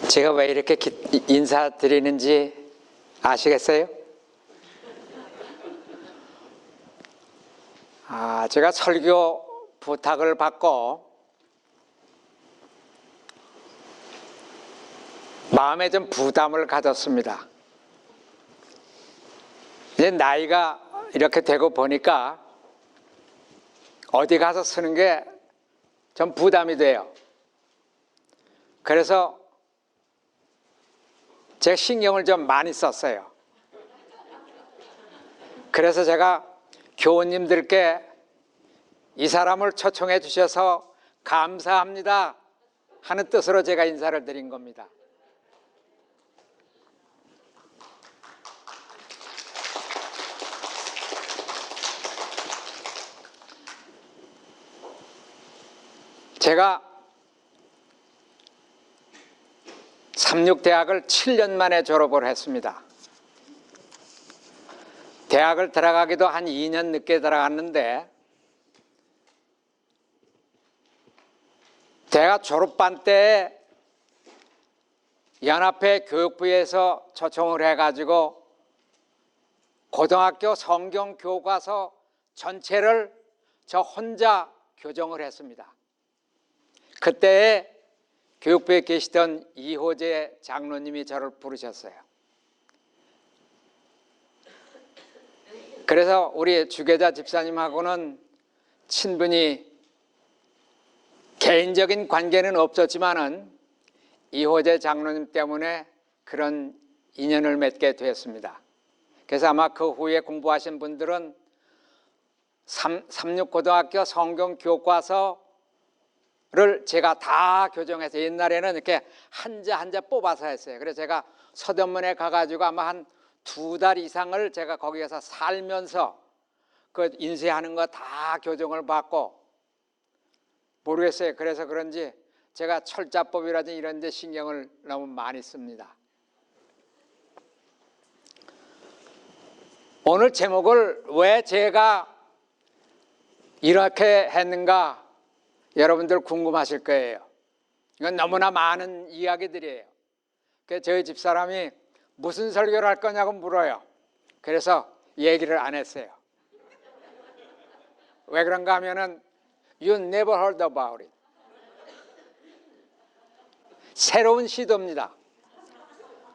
제가 왜 이렇게 인사드리는지 아시겠어요? 제가 설교 부탁을 받고 마음에 좀 부담을 가졌습니다. 이제 나이가 이렇게 되고 보니까 어디 가서 쓰는 게 좀 부담이 돼요. 그래서 제가 신경을 좀 많이 썼어요. 그래서 제가 교우님들께 이 사람을 초청해 주셔서 감사합니다 하는 뜻으로 제가 인사를 드린 겁니다. 제가 삼육대학을 7년 만에 졸업을 했습니다. 대학을 들어가기도 한 2년 늦게 들어갔는데 대학 졸업반 때 연합회 교육부에서 초청을 해가지고 고등학교 성경 교과서 전체를 저 혼자 교정을 했습니다. 그때 교육부에 계시던 이호재 장로님이 저를 부르셨어요. 그래서 우리 주계자 집사님하고는 친분이 개인적인 관계는 없었지만은 이호재 장로님 때문에 그런 인연을 맺게 되었습니다. 그래서 아마 그 후에 공부하신 분들은 삼육고등학교 성경 교과서를 제가 다 교정해서 옛날에는 이렇게 한자 한자 뽑아서 했어요. 그래서 제가 서대문에 가가지고 아마 한 2달 이상을 제가 거기에서 살면서 그 인쇄하는 거 다 교정을 받고 모르겠어요. 그래서 그런지 제가 철자법이라든지 이런 데 신경을 너무 많이 씁니다. 오늘 제목을 왜 제가 이렇게 했는가 여러분들 궁금하실 거예요. 이건 너무나 많은 이야기들이에요. 그래서 저희 집사람이 무슨 설교를 할 거냐고 물어요. 그래서 얘기를 안 했어요. 왜 그런가 하면은 You never heard about it. 새로운 시도입니다.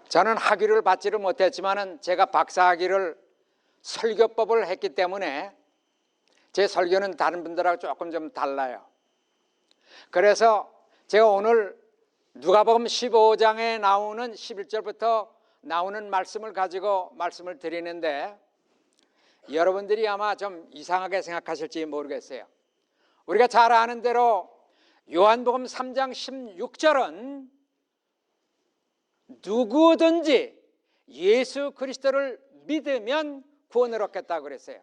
저는 학위를 받지를 못했지만은 제가 박사학위를 설교법을 했기 때문에 제 설교는 다른 분들하고 조금 좀 달라요. 그래서 제가 오늘 누가복음 15장에 나오는 11절부터 나오는 말씀을 가지고 말씀을 드리는데 여러분들이 아마 좀 이상하게 생각하실지 모르겠어요. 우리가 잘 아는 대로 요한복음 3장 16절은 누구든지 예수 그리스도를 믿으면 구원을 얻겠다고 그랬어요.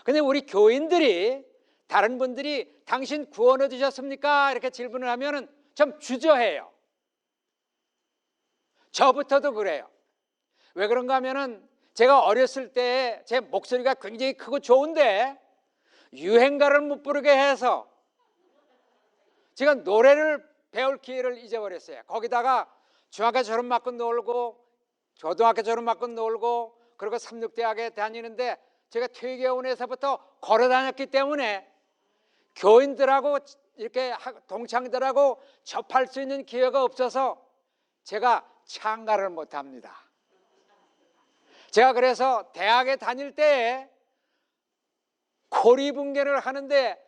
근데 우리 교인들이 다른 분들이 당신 구원 얻으셨습니까? 이렇게 질문을 하면 좀 주저해요. 저부터도 그래요. 왜 그런가 하면은 제가 어렸을 때 제 목소리가 굉장히 크고 좋은데 유행가를 못 부르게 해서 제가 노래를 배울 기회를 잊어버렸어요. 거기다가 중학교 졸업 맞고 놀고 고등학교 졸업 맞고 놀고 그리고 삼육대학에 다니는데 제가 퇴계원에서부터 걸어 다녔기 때문에 교인들하고 이렇게 동창들하고 접할 수 있는 기회가 없어서 제가 창가를 못합니다. 제가 그래서 대학에 다닐 때 고리분계를 하는데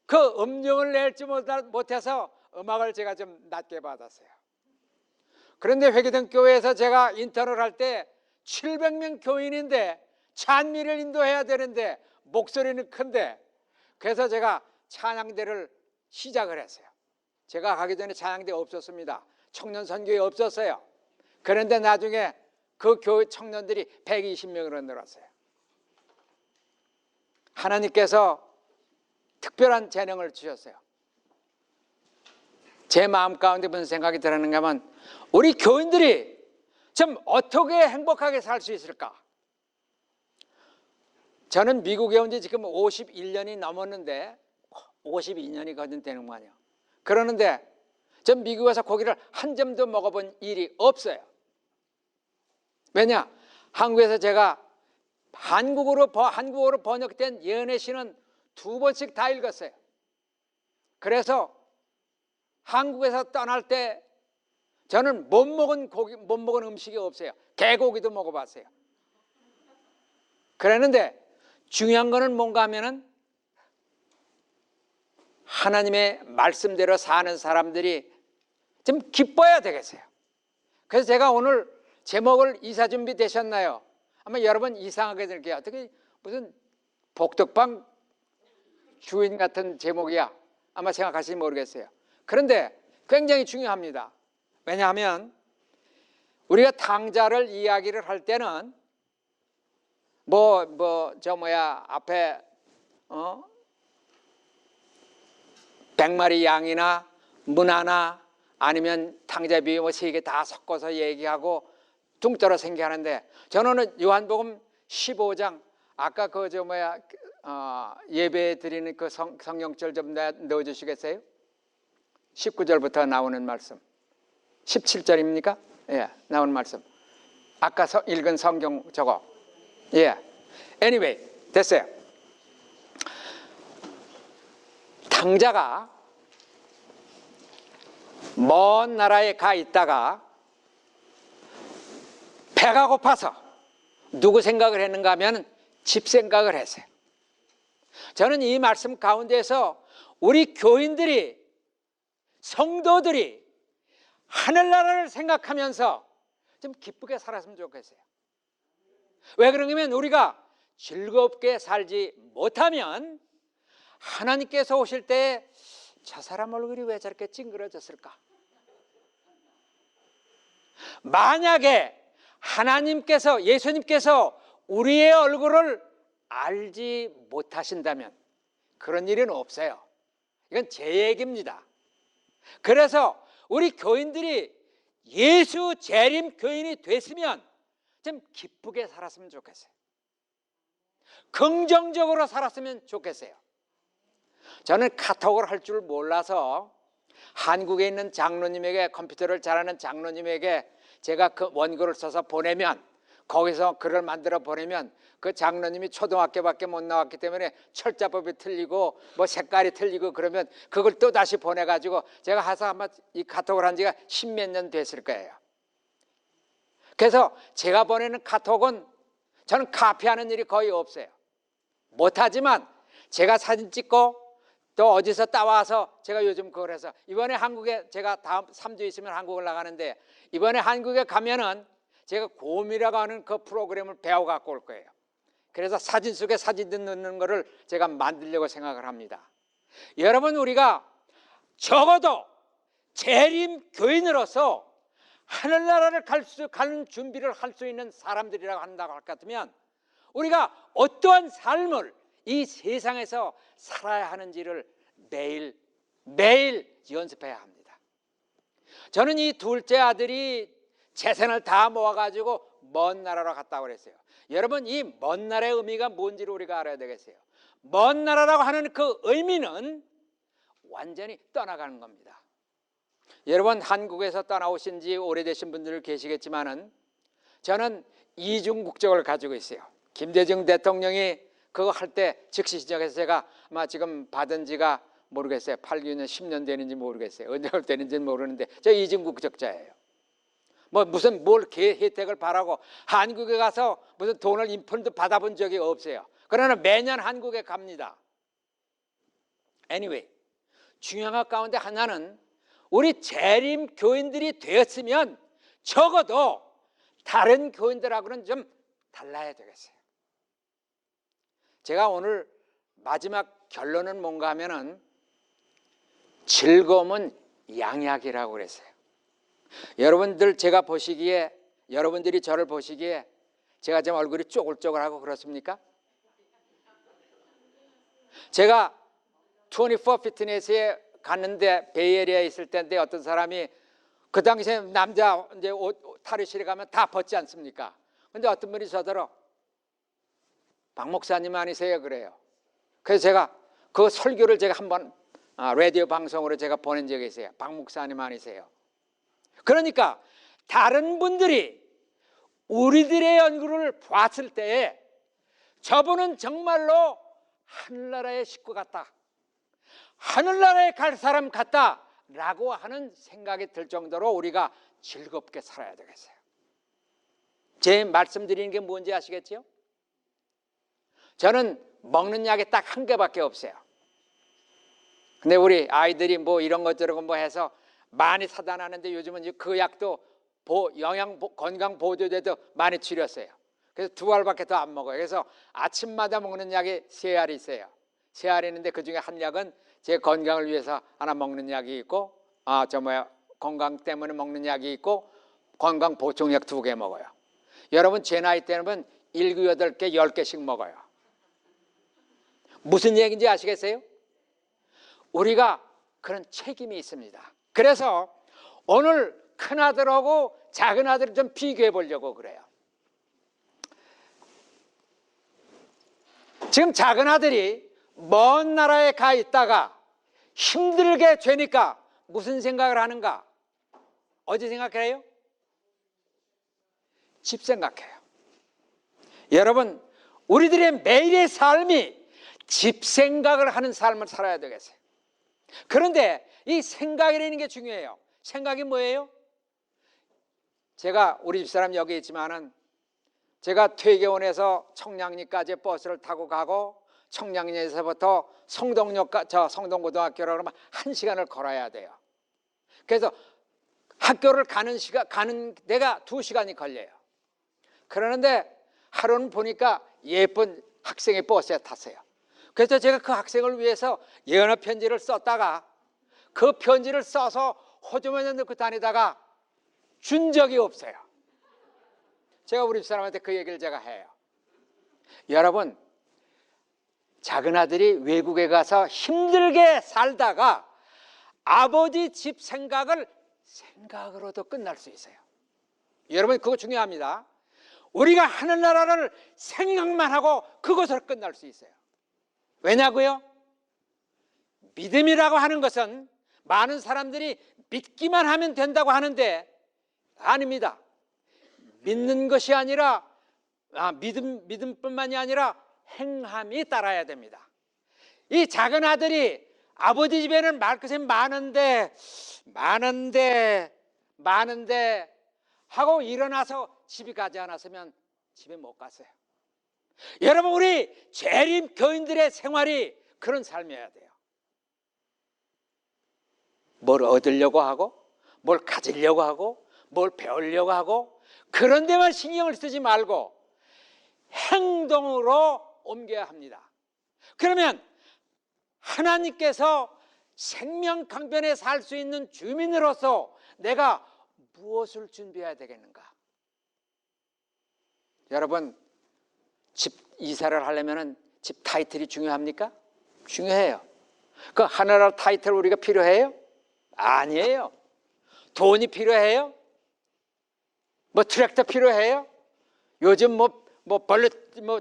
그 음정을 낼지 못해서 음악을 제가 좀 낮게 받았어요. 그런데 회계동 교회에서 제가 인턴을 할 때 700명 교인인데 찬미를 인도해야 되는데 목소리는 큰데 그래서 제가 찬양대를 시작을 했어요. 제가 가기 전에 찬양대 없었습니다. 청년 선교회 없었어요. 그런데 나중에 그 교회 청년들이 120명으로 늘었어요. 하나님께서 특별한 재능을 주셨어요. 제 마음 가운데 무슨 생각이 들었는가 하면 우리 교인들이 좀 어떻게 행복하게 살 수 있을까? 저는 미국에 온 지 지금 51년이 넘었는데 52년이 거진 되는 거 아니에요. 그러는데 전 미국에서 고기를 한 점도 먹어본 일이 없어요. 왜냐? 한국에서 제가 한국어로 번역된 예언의 시는 2번씩 다 읽었어요. 그래서 한국에서 떠날 때 저는 못 먹은 음식이 없어요. 개고기도 먹어봤어요. 그랬는데 중요한 거는 뭔가 하면은 하나님의 말씀대로 사는 사람들이 좀 기뻐야 되겠어요. 그래서 제가 오늘 제목을 이사 준비 되셨나요? 아마 여러분 이상하게 들게요. 어떻게 무슨 복덕방 주인 같은 제목이야? 아마 생각하실지 모르겠어요. 그런데 굉장히 중요합니다. 왜냐하면 우리가 탕자를 이야기를 할 때는 앞에 100마리 양이나 문화나 아니면 탕자비 3개 다 섞어서 얘기하고 뚱떠러 생각하는데, 저는 요한복음 15장 아까 예배 드리는 그 성경절 좀 넣어주시겠어요? 19절부터 나오는 말씀, 17절입니까? 예, 나오는 말씀. 아까 읽은 성경 저거. 예. Anyway, 됐어요. 탕자가 먼 나라에 가 있다가 배가 고파서 누구 생각을 했는가 하면 집 생각을 했어요. 저는 이 말씀 가운데서 우리 교인들이, 성도들이 하늘나라를 생각하면서 좀 기쁘게 살았으면 좋겠어요. 왜 그러냐면 우리가 즐겁게 살지 못하면 하나님께서 오실 때 저 사람 얼굴이 왜 저렇게 찡그러졌을까? 만약에 하나님께서, 예수님께서 우리의 얼굴을 알지 못하신다면 그런 일은 없어요. 이건 제 얘기입니다. 그래서 우리 교인들이 예수 재림 교인이 됐으면 좀 기쁘게 살았으면 좋겠어요. 긍정적으로 살았으면 좋겠어요. 저는 카톡을 할 줄 몰라서 한국에 있는 장로님에게, 컴퓨터를 잘하는 장로님에게 제가 그 원고를 써서 보내면, 거기서 글을 만들어 보내면 그 장로님이 초등학교밖에 못 나왔기 때문에 철자법이 틀리고 뭐 색깔이 틀리고 그러면 그걸 또 다시 보내가지고 제가 하서 아마 이 카톡을 한 지가 10몇 년 됐을 거예요. 그래서 제가 보내는 카톡은 저는 카피하는 일이 거의 없어요. 못하지만 제가 사진 찍고 또 어디서 따와서 제가 요즘 그걸 해서, 이번에 한국에 제가 다음 3주 있으면 한국을 나가는데, 이번에 한국에 가면은 제가 곰이라고 하는 그 프로그램을 배워 갖고 올 거예요. 그래서 사진 속에 사진도 넣는 거를 제가 만들려고 생각을 합니다. 여러분, 우리가 적어도 재림 교인으로서 하늘나라를 가는 준비를 할 수 있는 사람들이라고 한다고 할 것 같으면 우리가 어떠한 삶을 이 세상에서 살아야 하는지를 매일 연습해야 합니다. 저는 이 둘째 아들이 재산을 다 모아가지고 먼 나라로 갔다고 그랬어요. 여러분, 이 먼 나라의 의미가 뭔지를 우리가 알아야 되겠어요. 먼 나라라고 하는 그 의미는 완전히 떠나가는 겁니다. 여러분, 한국에서 떠나오신 지 오래되신 분들 계시겠지만은 저는 이중 국적을 가지고 있어요. 김대중 대통령이 그거 할 때 즉시 지정해서 제가 아마 지금 받은 지가 모르겠어요. 8, 9년, 10년 되는지 모르겠어요. 언제 되는지는 모르는데 저 이중 국적자예요. 무슨 혜택을 바라고 한국에 가서 무슨 돈을 인펀드 받아본 적이 없어요. 그러나 매년 한국에 갑니다. Anyway, 중요한 것 가운데 하나는 우리 재림 교인들이 되었으면 적어도 다른 교인들하고는 좀 달라야 되겠어요. 제가 오늘 마지막 결론은 뭔가 하면은 즐거움은 양약이라고 그랬어요. 여러분들 제가 보시기에, 여러분들이 저를 보시기에 제가 좀 얼굴이 쪼글쪼글하고 그렇습니까? 제가 24 피트니스에 갔는데 베이에리아에 있을 때인데 어떤 사람이 그 당시에 남자 이제 옷 탈의실에 가면 다 벗지 않습니까? 근데 어떤 분이 저더러 박 목사님 아니세요? 그래요. 그래서 제가 그 설교를 제가 한번 라디오 방송으로 제가 보낸 적이 있어요. 박 목사님 아니세요? 그러니까 다른 분들이 우리들의 얼굴을 봤을 때에 저분은 정말로 하늘나라의 식구 같다, 하늘나라에 갈 사람 같다 라고 하는 생각이 들 정도로 우리가 즐겁게 살아야 되겠어요. 제 말씀드리는 게 뭔지 아시겠죠? 저는 먹는 약이 딱 한 개밖에 없어요. 근데 우리 아이들이 뭐 이런 것 저런 거 해서 많이 사다 놨는데 요즘은 그 약도 건강 보조제도 많이 줄였어요. 그래서 2알밖에 더 안 먹어요. 그래서 아침마다 먹는 약이 3알 있어요. 3알 있는데 그 중에 한 약은 제 건강을 위해서 하나 먹는 약이 있고, 건강 때문에 먹는 약이 있고, 건강 보충약 2개 먹어요. 여러분 제 나이 때는 7, 8개, 10개씩 먹어요. 무슨 얘기인지 아시겠어요? 우리가 그런 책임이 있습니다. 그래서 오늘 큰아들하고 작은아들을 좀 비교해 보려고 그래요. 지금 작은아들이 먼 나라에 가 있다가 힘들게 되니까 무슨 생각을 하는가? 어디 생각해요? 집 생각해요. 여러분, 우리들의 매일의 삶이 집 생각을 하는 삶을 살아야 되겠어요. 그런데 이 생각이라는 게 중요해요. 생각이 뭐예요? 제가 우리 집사람 여기 있지만은 제가 퇴계원에서 청량리까지 버스를 타고 가고 청량리에서부터 성동고등학교로 그러면 1시간을 걸어야 돼요. 그래서 학교를 가는 데가 2시간이 걸려요. 그러는데 하루는 보니까 예쁜 학생의 버스에 탔어요. 그래서 제가 그 학생을 위해서 예언의 편지를 썼다가 그 편지를 써서 호주머니에 넣고 다니다가 준 적이 없어요. 제가 우리 집사람한테 그 얘기를 제가 해요. 여러분, 작은 아들이 외국에 가서 힘들게 살다가 아버지 집 생각으로도 끝날 수 있어요. 여러분, 그거 중요합니다. 우리가 하늘나라를 생각만 하고 그것으로 끝날 수 있어요. 왜냐고요? 믿음이라고 하는 것은 많은 사람들이 믿기만 하면 된다고 하는데 아닙니다. 믿는 것이 아니라 믿음뿐만이 아니라 행함이 따라야 됩니다. 이 작은 아들이 아버지 집에는 말 것이 많은데 하고 일어나서 집에 가지 않았으면 집에 못 갔어요. 여러분, 우리 재림 교인들의 생활이 그런 삶이어야 돼요. 뭘 얻으려고 하고, 뭘 가지려고 하고, 뭘 배우려고 하고, 그런 데만 신경을 쓰지 말고 행동으로 옮겨야 합니다. 그러면 하나님께서 생명 강변에 살 수 있는 주민으로서 내가 무엇을 준비해야 되겠는가? 여러분, 집 이사를 하려면 집 타이틀이 중요합니까? 중요해요. 그 하나라 타이틀 우리가 필요해요? 아니에요. 돈이 필요해요? 뭐 트랙터 필요해요? 요즘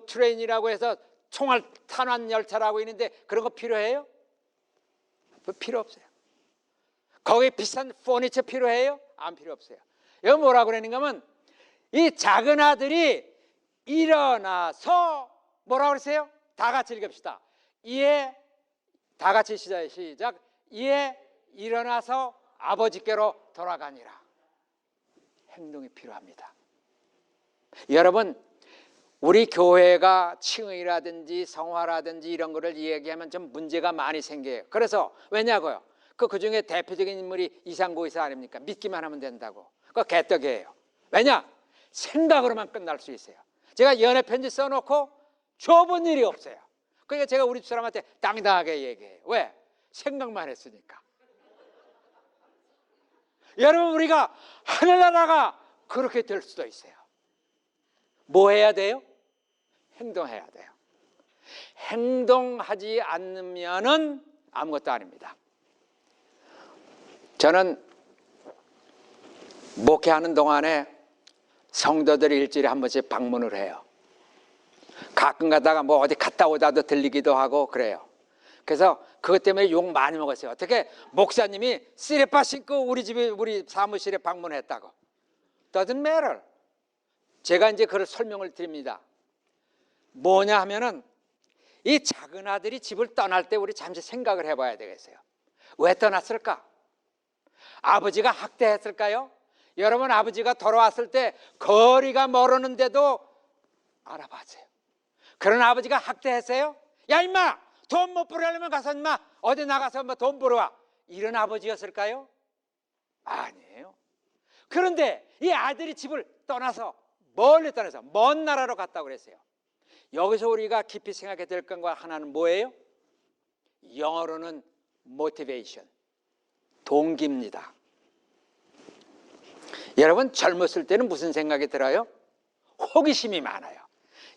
트레인이라고 해서 총알 탄환 열차라고 있는데 그런 거 필요해요? 필요 없어요. 거기 비싼 퍼니처 필요해요? 안 필요 없어요. 이거 뭐라고 그러는가 하면 이 작은 아들이 일어나서 뭐라고 그러세요? 다 같이 읽읍시다. 이에 다 같이 시작. 이에 일어나서 아버지께로 돌아가니라. 행동이 필요합니다. 여러분, 우리 교회가 칭의라든지 성화라든지 이런 거를 이야기하면 좀 문제가 많이 생겨요. 그래서 왜냐고요? 그 중에 대표적인 인물이 이상구 의사 아닙니까? 믿기만 하면 된다고. 그거 개떡이에요. 왜냐? 생각으로만 끝날 수 있어요. 제가 연애 편지 써놓고 줘본 일이 없어요. 그러니까 제가 우리 사람한테 당당하게 얘기해요. 왜? 생각만 했으니까. 여러분, 우리가 하늘나라가 그렇게 될 수도 있어요. 뭐 해야 돼요? 행동해야 돼요. 행동하지 않으면은 아무것도 아닙니다. 저는 목회하는 동안에 성도들이 일주일에 한 번씩 방문을 해요. 가끔 가다가 뭐 어디 갔다 오다도 들리기도 하고 그래요. 그래서 그것 때문에 욕 많이 먹었어요. 어떻게 목사님이 쓰레빠 신고 우리 사무실에 방문했다고. Doesn't matter. 제가 이제 그걸 설명을 드립니다. 뭐냐 하면은 이 작은 아들이 집을 떠날 때 우리 잠시 생각을 해봐야 되겠어요. 왜 떠났을까? 아버지가 학대했을까요? 여러분, 아버지가 돌아왔을 때 거리가 멀었는데도 알아봤어요. 그런 아버지가 학대했어요? 야 임마, 돈 못 벌으려면 가서 임마 어디 나가서 뭐 돈 벌어와, 이런 아버지였을까요? 아니에요. 그런데 이 아들이 집을 떠나서 멀리 떠나서 먼 나라로 갔다고 그랬어요. 여기서 우리가 깊이 생각해야 될 것과 하나는 뭐예요? 영어로는 motivation, 동기입니다. 여러분, 젊었을 때는 무슨 생각이 들어요? 호기심이 많아요.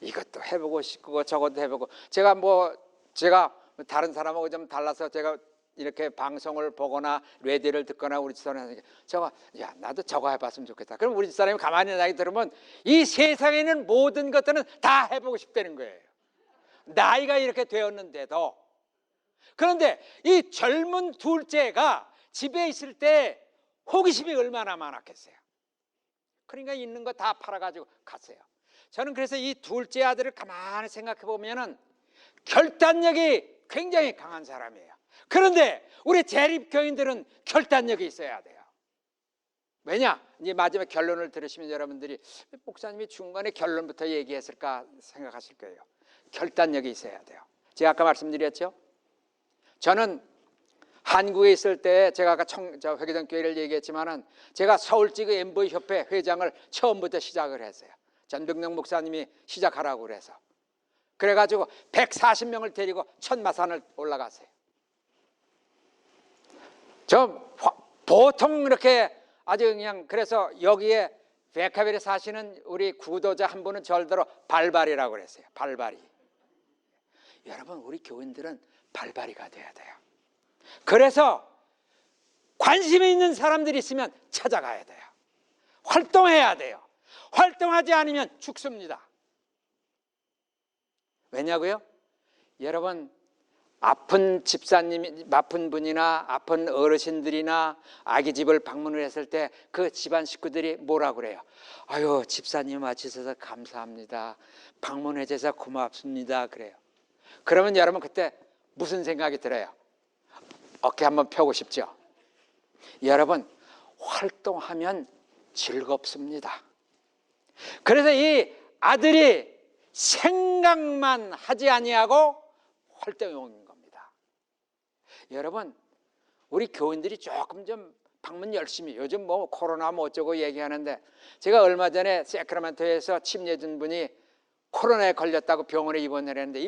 이것도 해보고 싶고 저것도 해보고. 제가 다른 사람하고 좀 달라서 제가 이렇게 방송을 보거나 라디오를 듣거나 우리 집사람이 야 나도 저거 해봤으면 좋겠다. 그럼 우리 집사람이 가만히 나이 들으면 이 세상에 있는 모든 것들은 다 해보고 싶다는 거예요. 나이가 이렇게 되었는데도. 그런데 이 젊은 둘째가 집에 있을 때 호기심이 얼마나 많았겠어요. 그러니까 있는 거 다 팔아가지고 갔어요. 저는 그래서 이 둘째 아들을 가만히 생각해 보면은 결단력이 굉장히 강한 사람이에요. 그런데 우리 재립교인들은 결단력이 있어야 돼요. 왜냐? 이제 마지막 결론을 들으시면 여러분들이 목사님이 중간에 결론부터 얘기했을까 생각하실 거예요. 결단력이 있어야 돼요. 제가 아까 말씀드렸죠? 저는 한국에 있을 때 제가 아까 회계단 교회를 얘기했지만은 제가 서울지구 엠보이 협회 회장을 처음부터 시작을 했어요. 전병영 목사님이 시작하라고 그래서. 그래가지고 140명을 데리고 천마산을 올라갔어요. 보통 이렇게 아주 그냥, 그래서 여기에 베카벨에 사시는 우리 구도자 한 분은 절대로 발발이라고 그랬어요. 발발이. 여러분, 우리 교인들은 발발이가 돼야 돼요. 그래서 관심이 있는 사람들이 있으면 찾아가야 돼요. 활동해야 돼요. 활동하지 않으면 죽습니다. 왜냐고요? 여러분, 아픈 집사님이, 아픈 분이나 아픈 어르신들이나 아기 집을 방문을 했을 때 그 집안 식구들이 뭐라고 그래요? 아유, 집사님 와주셔서 감사합니다. 방문해 주셔서 고맙습니다. 그래요. 그러면 여러분 그때 무슨 생각이 들어요? 어깨 한번 펴고 싶죠? 여러분, 활동하면 즐겁습니다. 그래서 이 아들이 생각만 하지 아니하고 활동해 온 겁니다. 여러분, 우리 교인들이 조금 좀 방문 열심히, 요즘 뭐 코로나 뭐 어쩌고 얘기하는데, 제가 얼마 전에 세크라멘토에서 침례준 분이 코로나에 걸렸다고 병원에 입원을 했는데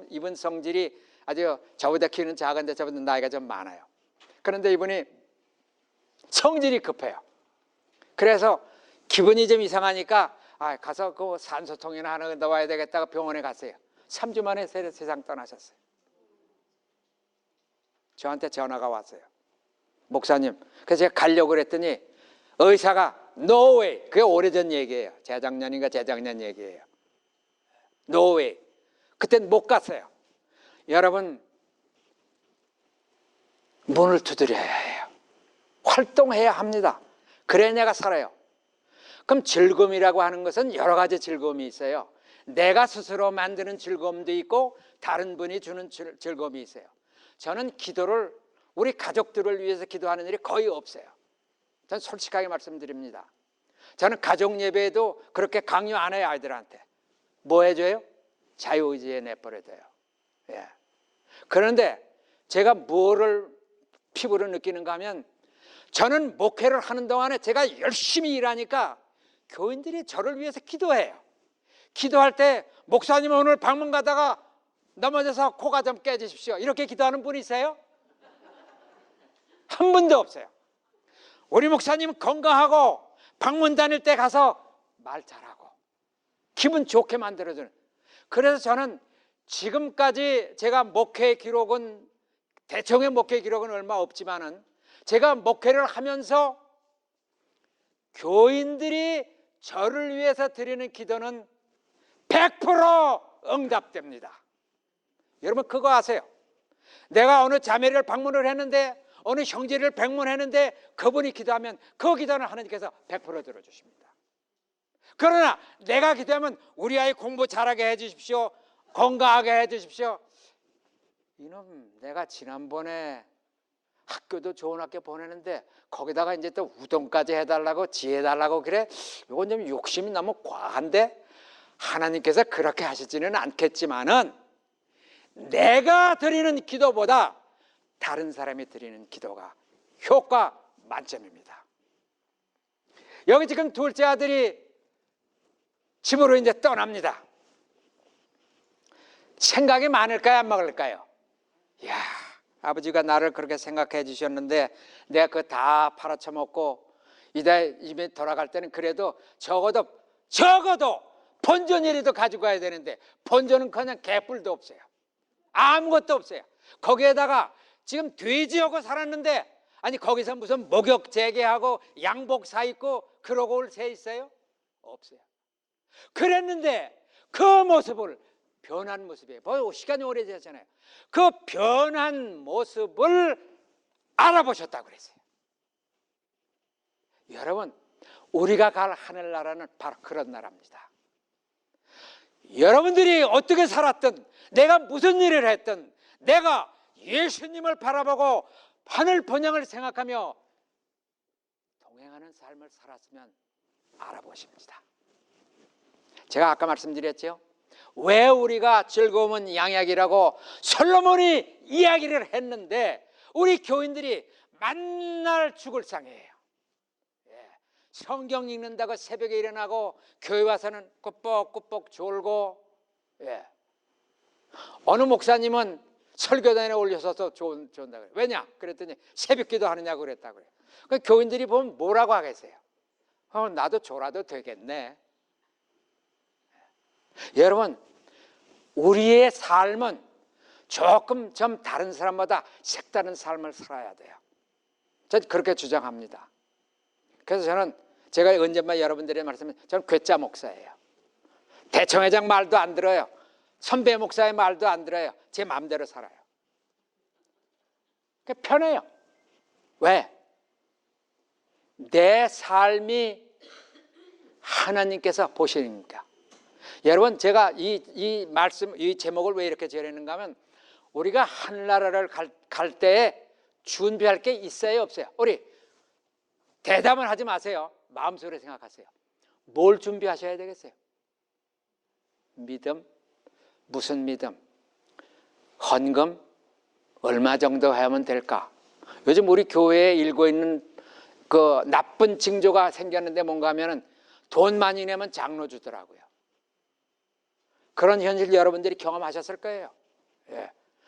이분 성질이 아주 저보다 키는 작은데 저보다 나이가 좀 많아요. 그런데 이분이 성질이 급해요. 그래서 기분이 좀 이상하니까 가서 그 산소통이나 하나 넣어야 되겠다고 병원에 갔어요. 3주 만에 세상 떠나셨어요. 저한테 전화가 왔어요. 목사님. 그래서 제가 가려고 그랬더니 의사가 No way. 그게 오래전 얘기예요. 재작년인가 재작년 얘기예요. No way. 그땐 못 갔어요. 여러분, 문을 두드려야 해요. 활동해야 합니다. 그래 내가 살아요. 그럼 즐거움이라고 하는 것은 여러 가지 즐거움이 있어요. 내가 스스로 만드는 즐거움도 있고 다른 분이 주는 즐거움이 있어요. 저는 기도를, 우리 가족들을 위해서 기도하는 일이 거의 없어요. 저는 솔직하게 말씀드립니다. 저는 가족 예배에도 그렇게 강요 안 해요. 아이들한테 뭐 해줘요? 자유의지에 내버려둬요. 예. 그런데 제가 뭐를 피부로 느끼는가 하면, 저는 목회를 하는 동안에 제가 열심히 일하니까 교인들이 저를 위해서 기도해요. 기도할 때 목사님 오늘 방문 가다가 넘어져서 코가 좀 깨지십시오, 이렇게 기도하는 분이 있어요? 한 분도 없어요. 우리 목사님 건강하고 방문 다닐 때 가서 말 잘하고 기분 좋게 만들어주는. 그래서 저는 지금까지 제가 목회 기록은, 대청의 목회 기록은 얼마 없지만은 제가 목회를 하면서 교인들이 저를 위해서 드리는 기도는 100% 응답됩니다. 여러분 그거 아세요? 내가 어느 자매를 방문을 했는데, 어느 형제를 방문했는데 그분이 기도하면 그 기도는 하나님께서 100% 들어주십니다. 그러나 내가 기도하면 우리 아이 공부 잘하게 해주십시오, 건강하게 해주십시오. 이놈, 내가 지난번에 학교도 좋은 학교 보내는데 거기다가 이제 또 우동까지 해달라고 지혜달라고 그래? 이건 좀 욕심이 너무 과한데? 하나님께서 그렇게 하시지는 않겠지만은 내가 드리는 기도보다 다른 사람이 드리는 기도가 효과 만점입니다. 여기 지금 둘째 아들이 집으로 이제 떠납니다. 생각이 많을까요, 안 많을까요? 이야, 아버지가 나를 그렇게 생각해 주셨는데 내가 그거 다 팔아쳐먹고 이제 집에 돌아갈 때는 그래도 적어도 본전이라도 가지고 가야 되는데 본전은 그냥 개뿔도 없어요. 아무것도 없어요. 거기에다가 지금 돼지하고 살았는데, 아니 거기서 무슨 목욕 재개하고 양복 사 입고 그러고 올 새 있어요? 없어요. 그랬는데 그 모습을, 변한 모습이에요. 시간이 오래됐잖아요. 그 변한 모습을 알아보셨다고 그랬어요. 여러분, 우리가 갈 하늘나라는 바로 그런 나라입니다. 여러분들이 어떻게 살았든, 내가 무슨 일을 했든, 내가 예수님을 바라보고 하늘 번영을 생각하며 동행하는 삶을 살았으면 알아보십니다. 제가 아까 말씀드렸죠. 왜 우리가 즐거움은 양약이라고 솔로몬이 이야기를 했는데 우리 교인들이 만날 죽을 상이에요. 성경 읽는다고 새벽에 일어나고 교회 와서는 꾸벅꾸벅 졸고, 어느 목사님은 설교단에 올려서서 좋은다 그래요. 왜냐? 그랬더니 새벽기도 하느냐고 그랬다고 그래요. 그러니까 교인들이 보면 뭐라고 하겠어요? 나도 졸아도 되겠네. 여러분, 우리의 삶은 조금 좀 다른 사람보다 색다른 삶을 살아야 돼요. 저는 그렇게 주장합니다. 그래서 저는 제가 언젠가 여러분들의 말씀은 저는 괴짜 목사예요. 대청회장 말도 안 들어요. 선배 목사의 말도 안 들어요. 제 마음대로 살아요. 편해요. 왜? 내 삶이 하나님께서 보시니까. 여러분, 제가 이 말씀, 이 제목을 왜 이렇게 지었는가 하면 우리가 하늘나라를 갈 때에 준비할 게 있어요, 없어요? 우리 대답은 하지 마세요. 마음속으로 생각하세요. 뭘 준비하셔야 되겠어요? 믿음? 무슨 믿음? 헌금? 얼마 정도 하면 될까? 요즘 우리 교회에 일고 있는 그 나쁜 징조가 생겼는데 뭔가 하면은 돈 많이 내면 장로 주더라고요. 그런 현실 여러분들이 경험하셨을 거예요.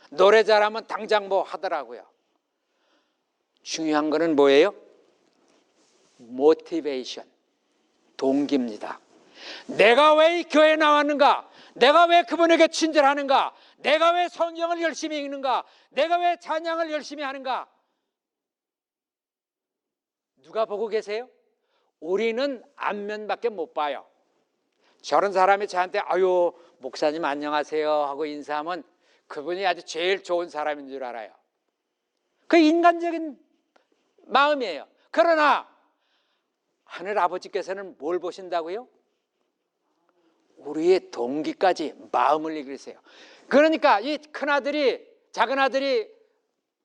노래 잘하면 당장 뭐 하더라고요. 중요한 거는 뭐예요? 모티베이션, 동기입니다. 내가 왜 이 교회에 나왔는가? 내가 왜 그분에게 친절하는가? 내가 왜 성경을 열심히 읽는가? 내가 왜 찬양을 열심히 하는가? 누가 보고 계세요? 우리는 앞면밖에 못 봐요. 저런 사람이 저한테 아유 목사님 안녕하세요 하고 인사하면 그분이 아주 제일 좋은 사람인 줄 알아요. 그 인간적인 마음이에요. 그러나 하늘 아버지께서는 뭘 보신다고요? 우리의 동기까지, 마음을 읽으세요. 그러니까 이 큰아들이, 작은아들이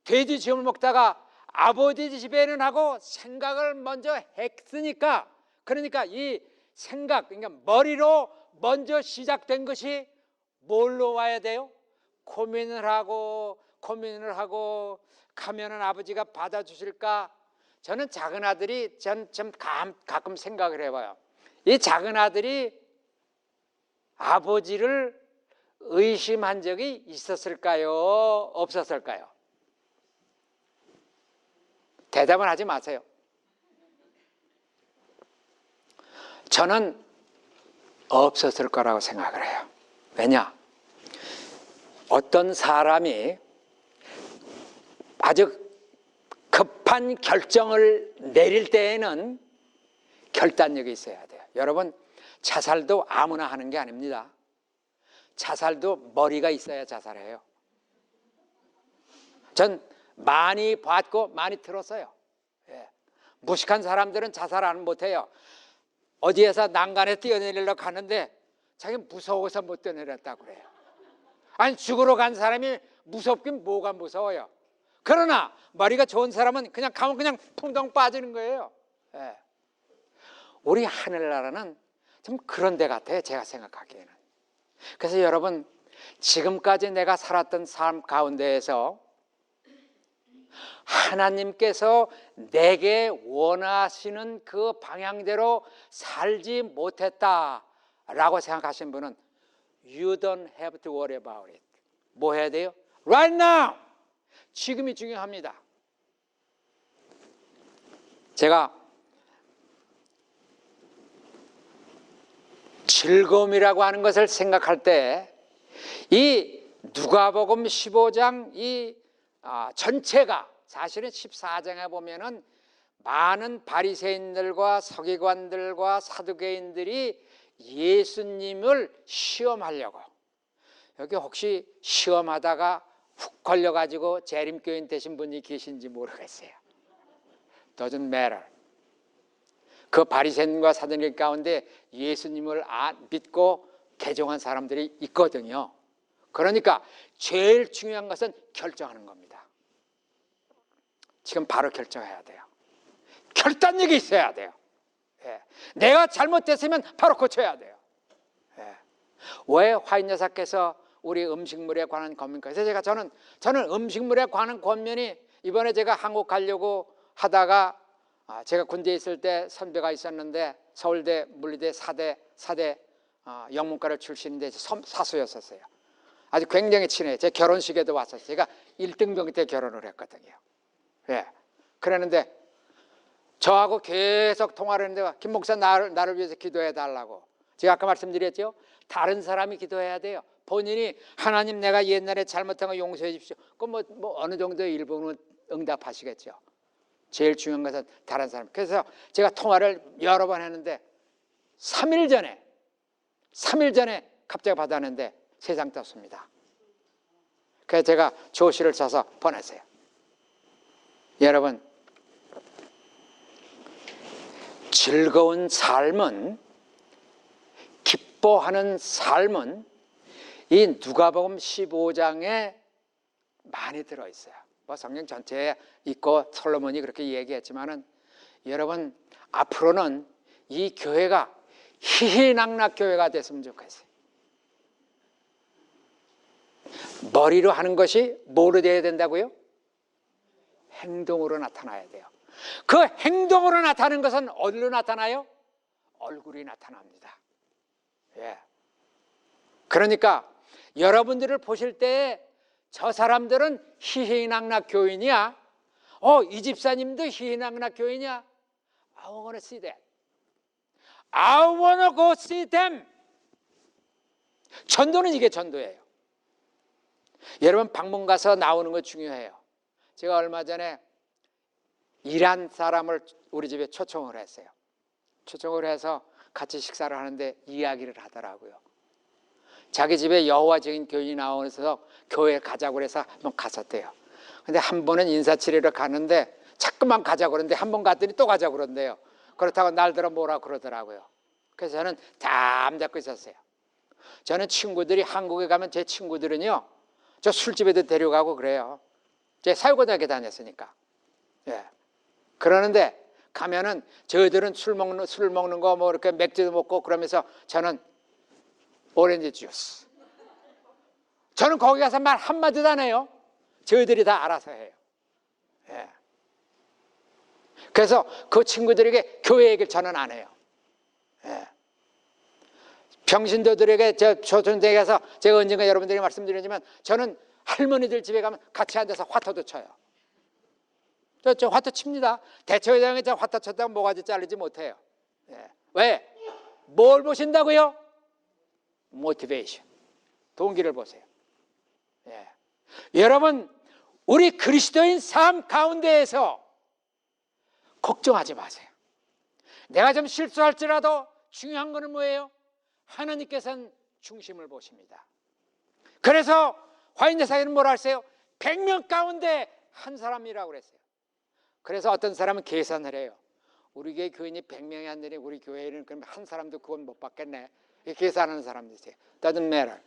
돼지 쥐을 먹다가 아버지 집에는 하고 생각을 먼저 했으니까, 그러니까 이 생각, 그러니까 머리로 먼저 시작된 것이 뭘로 와야 돼요? 고민을 하고 가면은 아버지가 받아주실까? 저는 작은 아들이 가끔 생각을 해봐요. 이 작은 아들이 아버지를 의심한 적이 있었을까요? 없었을까요? 대답은 하지 마세요. 저는 없었을 거라고 생각을 해요. 왜냐? 어떤 사람이 아주 급한 결정을 내릴 때에는 결단력이 있어야 돼요. 여러분, 자살도 아무나 하는 게 아닙니다. 자살도 머리가 있어야 자살해요. 전 많이 봤고 많이 들었어요. 예. 무식한 사람들은 자살 안 못해요. 어디에서 난간에 뛰어내리려고 하는데 자기 무서워서 못 뛰어내렸다고 그래요. 아니 죽으러 간 사람이 무섭긴 뭐가 무서워요. 그러나 머리가 좋은 사람은 그냥 가면 그냥 풍덩 빠지는 거예요. 예. 우리 하늘나라는 좀 그런 데 같아요, 제가 생각하기에는. 그래서 여러분, 지금까지 내가 살았던 삶 가운데에서 하나님께서 내게 원하시는 그 방향대로 살지 못했다라고 생각하신 분은 You don't have to worry about it. 뭐 해야 돼요? Right now! 지금이 중요합니다. 제가 즐거움이라고 하는 것을 생각할 때 이 누가복음 15장 이 전체가 사실은 14장에 보면은 많은 바리새인들과 서기관들과 사두개인들이 예수님을 시험하려고, 여기 혹시 시험하다가 훅 걸려가지고 재림교인 되신 분이 계신지 모르겠어요. Doesn't matter. 그 바리새인과 사두개인 가운데 예수님을 믿고 개종한 사람들이 있거든요. 그러니까 제일 중요한 것은 결정하는 겁니다. 지금 바로 결정해야 돼요. 결단력이 있어야 돼요. 예. 내가 잘못됐으면 바로 고쳐야 돼요. 예. 왜 화인 여사께서 우리 음식물에 관한 권면과, 그래서 저는 음식물에 관한 권면이 이번에 제가 한국 가려고 하다가 제가 군대에 있을 때 선배가 있었는데 서울대 물리대 사대 영문과를 출신인데 사수였었어요. 아주 굉장히 친해요. 제 결혼식에도 왔었어요. 제가 1등병 때 결혼을 했거든요. 예. 그랬는데 저하고 계속 통화를 했는데 김 목사 나를 위해서 기도해 달라고. 제가 아까 말씀드렸죠. 다른 사람이 기도해야 돼요. 본인이 하나님 내가 옛날에 잘못한 거 용서해 주십시오. 그럼 뭐 어느 정도의 일부는 응답하시겠죠. 제일 중요한 것은 다른 사람. 그래서 제가 통화를 여러 번 했는데 3일 전에 갑자기 받았는데 세상 떴습니다. 그래서 제가 조시를 써서 보냈어요. 여러분, 즐거운 삶은, 기뻐하는 삶은 이 누가복음 15장에 많이 들어있어요. 뭐 성경 전체에 있고 솔로몬이 그렇게 얘기했지만은, 여러분 앞으로는 이 교회가 희희낙낙 교회가 됐으면 좋겠어요. 머리로 하는 것이 뭐로 되어야 된다고요? 행동으로 나타나야 돼요. 그 행동으로 나타나는 것은 어디로 나타나요? 얼굴이 나타납니다. 예. 그러니까 여러분들을 보실 때 저 사람들은 희희낙낙 교인이야, 이 집사님도 희희낙낙 교인이야, I wanna see that. I wanna go see them. 전도는 이게 전도예요. 여러분 방문 가서 나오는 거 중요해요. 제가 얼마 전에 이란 사람을 우리 집에 초청을 했어요. 초청을 해서 같이 식사를 하는데 이야기를 하더라고요. 자기 집에 여호와 증인 교인이 나오면서 교회 가자고 해서 한번 갔었대요. 근데 한 번은 인사치레로 가는데 자꾸만 가자고 그러는데 한 번 갔더니 또 가자고 그런대요. 그렇다고 날들어 뭐라 그러더라고요. 그래서 저는 담 잡고 있었어요. 저는 친구들이 한국에 가면 제 친구들은요, 저 술집에도 데려가고 그래요. 제 사회고등학교 다녔으니까. 예. 그러는데 가면은 저희들은 술 먹는 거 뭐 이렇게 맥주도 먹고 그러면서 저는 오렌지 주스. 저는 거기 가서 말 한마디도 안 해요. 저희들이 다 알아서 해요. 예. 그래서 그 친구들에게 교회 얘기를 저는 안 해요. 예. 병신도들에게 초청대에 가서 제가 언젠가 여러분들이 말씀드리지만 저는 할머니들 집에 가면 같이 앉아서 화터도 쳐요. 저 화터 칩니다. 대처회장에 저 화터 쳤다고 모가지 자르지 못해요. 예. 왜? 뭘 보신다고요? 모티베이션. 동기를 보세요. 예. 여러분, 우리 그리스도인 삶 가운데에서 걱정하지 마세요. 내가 좀 실수할지라도 중요한 거는 뭐예요? 하나님께서는 중심을 보십니다. 그래서 화인 여사님은 뭐라 하세요? 100명 가운데 한 사람이라고 그랬어요. 그래서 어떤 사람은 계산을 해요. 우리 교회 교인이 100명이 안 되니 우리 교회는 그럼 한 사람도 그건 못 받겠네. 이렇게 계산하는 사람도 있어요. Doesn't matter.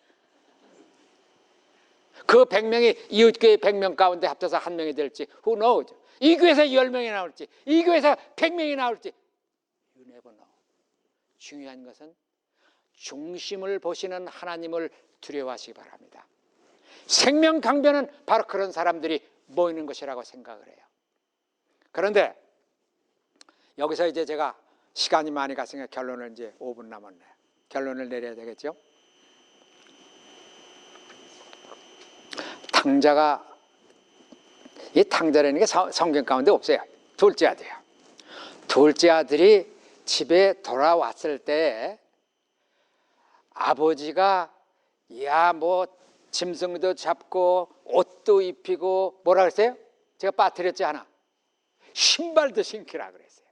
그 100명이 이웃교회 100명 가운데 합쳐서 한 명이 될지 who knows. 이 교회에서 10명이 나올지 이 교회에서 100명이 나올지 you never know. 중요한 것은 중심을 보시는 하나님을 두려워하시기 바랍니다. 생명강변은 바로 그런 사람들이 모이는 것이라고 생각을 해요. 그런데 여기서 이제 제가 시간이 많이 갔으니까 결론을 이제 5분 남았네. 결론을 내려야 되겠죠. 탕자가 이 탕자라는 게 성경 가운데 없어요. 둘째 아들이에요. 둘째 아들이 집에 돌아왔을 때 아버지가 야 뭐 짐승도 잡고 옷도 입히고 뭐라 그랬어요? 제가 빠뜨렸지 않아. 신발도 신기라 그랬어요.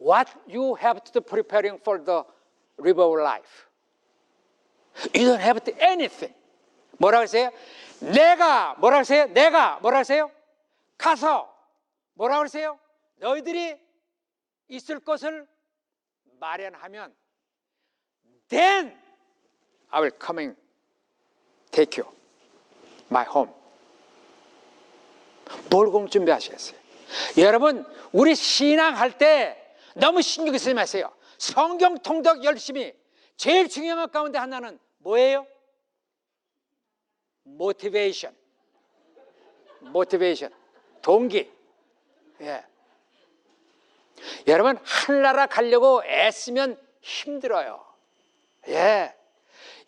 What you have to do preparing for the river of life. You don't have to anything. 뭐라 그랬어요? 내가 뭐라 그랬어요? 내가 뭐라 그랬어요? 가서 뭐라 그랬어요? 너희들이 있을 것을 마련하면 Then I will come and take you my home. 뭘 그럼 준비하시겠어요? 여러분 우리 신앙할 때 너무 신경 쓰지 마세요. 성경 통독 열심히. 제일 중요한 것 가운데 하나는 뭐예요? 모티베이션. 동기. 예. 여러분 하늘나라 가려고 애쓰면 힘들어요. 예.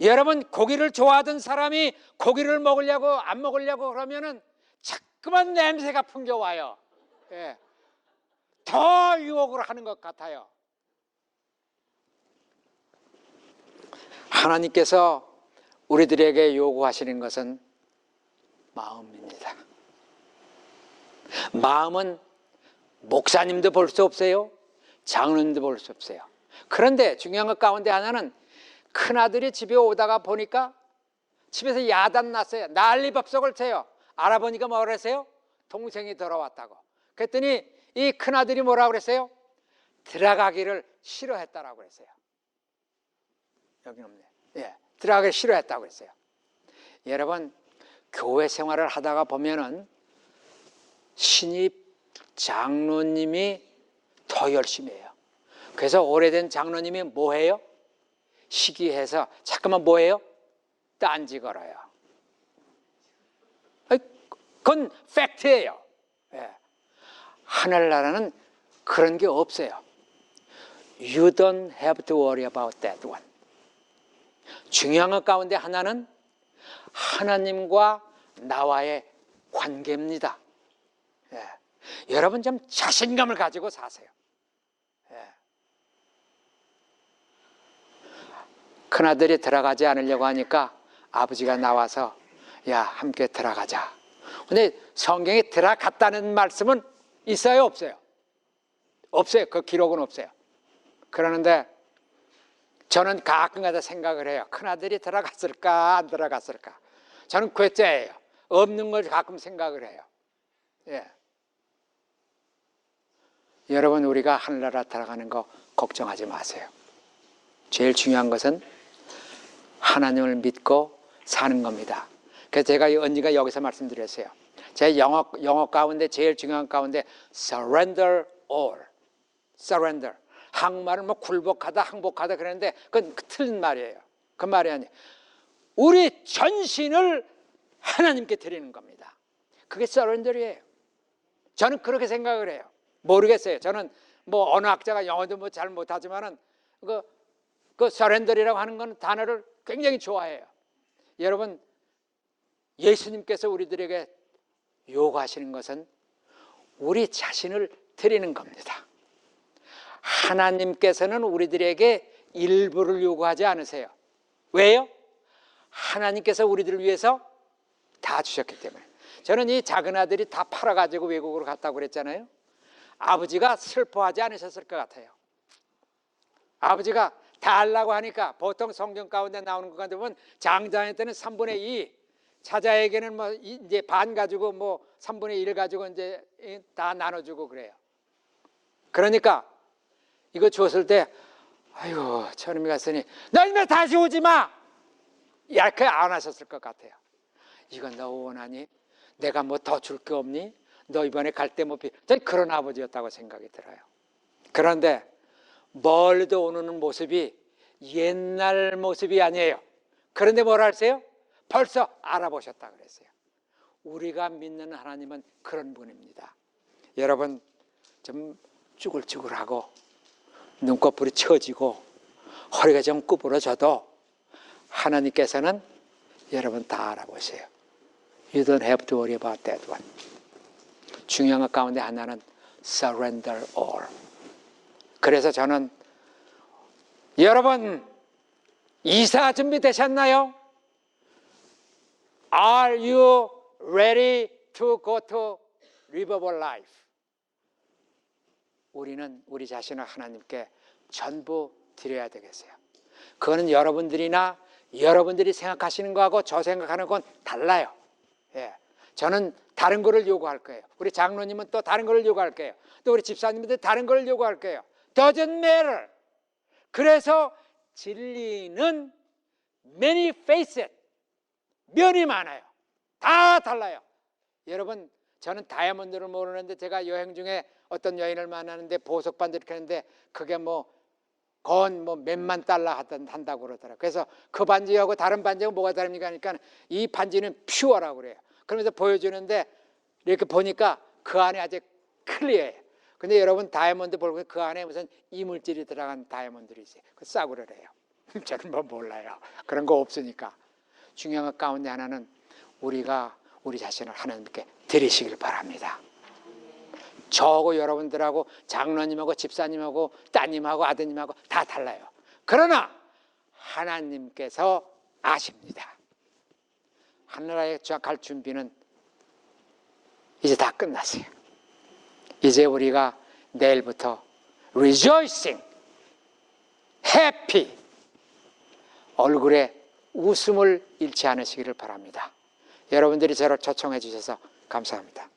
여러분 고기를 좋아하던 사람이 고기를 먹으려고 안 먹으려고 그러면은 자꾸만 냄새가 풍겨와요. 예. 더 유혹을 하는 것 같아요. 하나님께서 우리들에게 요구하시는 것은 마음입니다. 마음은 목사님도 볼 수 없어요. 장로님도 볼 수 없어요. 그런데 중요한 것 가운데 하나는 큰아들이 집에 오다가 보니까 집에서 야단 났어요. 난리법석을 쳐요. 알아보니까 뭐라 그랬어요? 동생이 돌아왔다고. 그랬더니 이 큰아들이 뭐라고 그랬어요? 들어가기를 싫어했다라고 그랬어요. 여기는 없네. 예, 들어가기를 싫어했다고 그랬어요. 여러분 교회 생활을 하다가 보면은 신입 장로님이 더 열심히 해요. 그래서 오래된 장로님이 뭐 해요? 시기해서 잠깐만 뭐 해요? 딴지 걸어요. 그건 팩트예요. 예. 하늘나라는 그런 게 없어요. You don't have to worry about that one. 중요한 것 가운데 하나는 하나님과 나와의 관계입니다. 예. 여러분 좀 자신감을 가지고 사세요. 예. 큰아들이 들어가지 않으려고 하니까 아버지가 나와서 야 함께 들어가자. 근데 성경에 들어갔다는 말씀은 있어요 없어요? 없어요. 그 기록은 없어요. 그러는데 저는 가끔가다 생각을 해요. 큰아들이 들어갔을까 안 들어갔을까. 저는 괴짜예요. 없는 걸 가끔 생각을 해요. 예. 여러분 우리가 하늘나라 들어가는 거 걱정하지 마세요. 제일 중요한 것은 하나님을 믿고 사는 겁니다. 그래서 제가 언니가 여기서 말씀드렸어요. 제 영어 가운데 제일 중요한 가운데 surrender all. surrender. 한국말은 뭐 굴복하다 항복하다 그러는데 그건 틀린 말이에요. 그 말이 아니에요. 우리 전신을 하나님께 드리는 겁니다. 그게 surrender이에요. 저는 그렇게 생각을 해요. 모르겠어요. 저는 뭐 어느 학자가 영어도 뭐 잘 못하지만은 그 surrender이라고 하는 건 단어를 굉장히 좋아해요. 여러분 예수님께서 우리들에게 요구하시는 것은 우리 자신을 드리는 겁니다. 하나님께서는 우리들에게 일부를 요구하지 않으세요. 왜요? 하나님께서 우리들을 위해서 다 주셨기 때문에. 저는 이 작은 아들이 다 팔아가지고 외국으로 갔다고 그랬잖아요. 아버지가 슬퍼하지 않으셨을 것 같아요. 아버지가 다 하려고 하니까 보통 성경 가운데 나오는 것 같으면 장자한테는 3분의 2, 사자에게는 뭐 이제 반 가지고 뭐 3분의 1 가지고 이제 다 나눠주고 그래요. 그러니까 이거 줬을 때 아이고 저놈이 갔으니 너 이제 다시 오지 마 이렇게 안 하셨을 것 같아요. 이건 너 원하니? 내가 뭐 더 줄 게 없니? 너 이번에 갈 때 뭐 전 그런 아버지였다고 생각이 들어요. 그런데 멀리도 오는 모습이 옛날 모습이 아니에요. 그런데 뭐라 하세요? 벌써 알아보셨다 그랬어요. 우리가 믿는 하나님은 그런 분입니다. 여러분 좀 쭈글쭈글하고 눈꺼풀이 처지고 허리가 좀 구부러져도 하나님께서는 여러분 다 알아보세요. You don't have to worry about that one. 중요한 것 가운데 하나는 surrender all. 그래서 저는 여러분 이사 준비되셨나요? Are you ready to go to Riverwalk Life? 우리는 우리 자신을 하나님께 전부 드려야 되겠어요. 그거는 여러분들이나 여러분들이 생각하시는 거하고 저 생각하는 건 달라요. 예. 저는 다른 거를 요구할 거예요. 우리 장로님은 또 다른 거를 요구할 거예요. 또 우리 집사님들 다른 거를 요구할 거예요. Doesn't matter. 그래서 진리는 many facet, 면이 많아요. 다 달라요. 여러분 저는 다이아몬드를 모르는데 제가 여행 중에 어떤 여인을 만나는데 보석 반지 이렇게 하는데 그게 뭐 건 뭐 몇만 달러 한다고 그러더라고요. 그래서 그 반지하고 다른 반지하고 뭐가 다릅니까 하니까 이 반지는 퓨어라고 그래요. 그러면서 보여주는데 이렇게 보니까 그 안에 아주 클리어해요. 근데 여러분 다이아몬드 보고 그 안에 무슨 이물질이 들어간 다이아몬드들이 있어요. 그 싸구려래요. 저는 뭐 몰라요. 그런 거 없으니까. 중요한 것 가운데 하나는 우리가 우리 자신을 하나님께 드리시길 바랍니다. 저하고 여러분들하고 장로님하고 집사님하고 따님하고 아드님하고 다 달라요. 그러나 하나님께서 아십니다. 하늘나라에 갈 준비는 이제 다 끝났어요. 이제 우리가 내일부터 rejoicing, happy, 얼굴에 웃음을 잃지 않으시기를 바랍니다. 여러분들이 저를 초청해 주셔서 감사합니다.